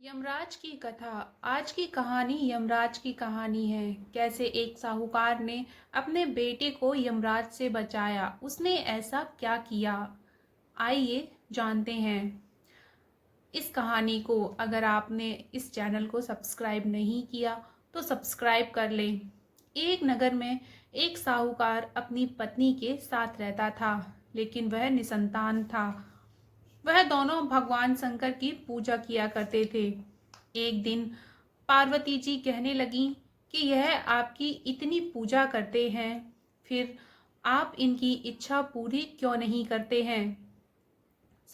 यमराज की कथा। आज की कहानी यमराज की कहानी है। कैसे एक साहूकार ने अपने बेटे को यमराज से बचाया। उसने ऐसा क्या किया, आइए जानते हैं इस कहानी को। अगर आपने इस चैनल को सब्सक्राइब नहीं किया तो सब्सक्राइब कर लें। एक नगर में एक साहूकार अपनी पत्नी के साथ रहता था, लेकिन वह निसंतान था। वह दोनों भगवान शंकर की पूजा किया करते थे। एक दिन पार्वती जी कहने लगी कि यह आपकी इतनी पूजा करते हैं, फिर आप इनकी इच्छा पूरी क्यों नहीं करते हैं।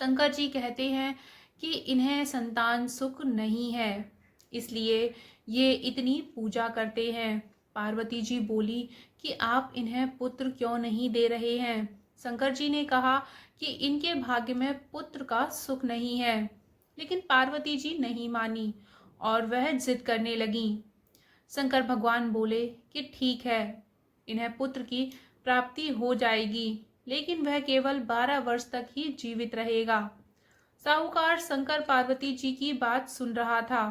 शंकर जी कहते हैं कि इन्हें संतान सुख नहीं है, इसलिए ये इतनी पूजा करते हैं। पार्वती जी बोली कि आप इन्हें पुत्र क्यों नहीं दे रहे हैं। शंकर जी ने कहा कि इनके भाग्य में पुत्र का सुख नहीं है, लेकिन पार्वती जी नहीं मानी और वह जिद करने लगी। शंकर भगवान बोले कि ठीक है, इन्हें पुत्र की प्राप्ति हो जाएगी, लेकिन वह केवल 12 वर्ष तक ही जीवित रहेगा। साहूकार शंकर पार्वती जी की बात सुन रहा था।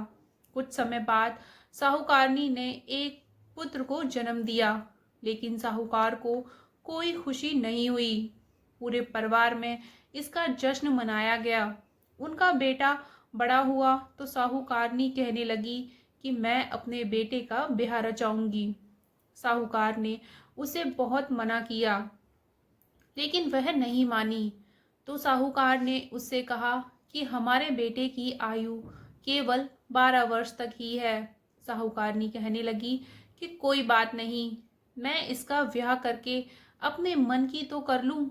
कुछ समय बाद साहूकारनी ने एक पुत्र को जन्म दिया, लेकिन साहूकार को कोई खुशी नहीं हुई। पूरे परिवार में इसका जश्न मनाया गया। उनका बेटा बड़ा हुआ तो साहूकारनी कहने लगी कि मैं अपने बेटे का ब्याह रचाऊंगी। साहूकार ने उसे बहुत मना किया, लेकिन वह नहीं मानी। तो साहूकार ने उससे कहा कि हमारे बेटे की आयु केवल 12 वर्ष तक ही है। साहूकारनी कहने लगी कि कोई बात नहीं, मैं इसका ब्याह करके अपने मन की तो कर लूं।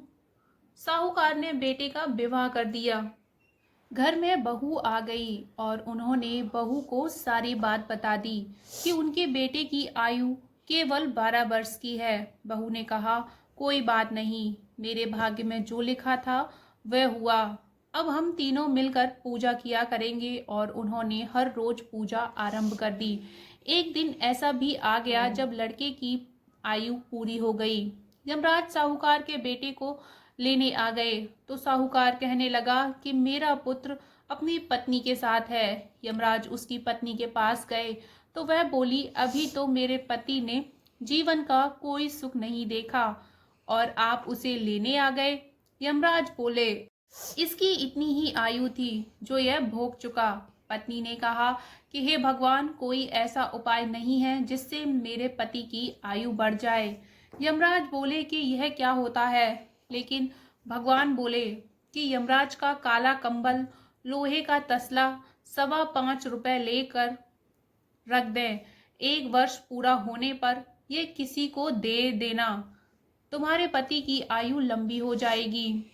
साहूकार ने बेटे का विवाह कर दिया। घर में बहू आ गई और उन्होंने बहू को सारी बात बता दी कि उनके बेटे की आयु केवल 12 वर्ष की है। बहू ने कहा, कोई बात नहीं, मेरे भाग्य में जो लिखा था वह हुआ। अब हम तीनों मिलकर पूजा किया करेंगे। और उन्होंने हर रोज पूजा आरंभ कर दी। एक दिन ऐसा भी आ गया जब लड़के की आयु पूरी हो गई। यमराज साहूकार के बेटे को लेने आ गए तो साहूकार कहने लगा कि मेरा पुत्र अपनी पत्नी के साथ है। यमराज उसकी पत्नी के पास गए तो वह बोली, अभी तो मेरे पति ने जीवन का कोई सुख नहीं देखा और आप उसे लेने आ गए। यमराज बोले, इसकी इतनी ही आयु थी जो यह भोग चुका। पत्नी ने कहा कि हे भगवान, कोई ऐसा उपाय नहीं है जिससे मेरे पति की आयु बढ़ जाए। यमराज बोले कि यह क्या होता है, लेकिन भगवान बोले कि यमराज का काला कंबल, लोहे का तसला 5.25 रुपए लेकर रख दें। 1 वर्ष पूरा होने पर ये किसी को दे देना, तुम्हारे पति की आयु लंबी हो जाएगी।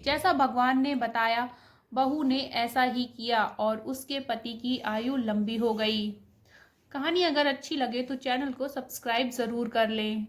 जैसा भगवान ने बताया, बहू ने ऐसा ही किया और उसके पति की आयु लंबी हो गई। कहानी अगर अच्छी लगे तो चैनल को सब्सक्राइब जरूर कर लें।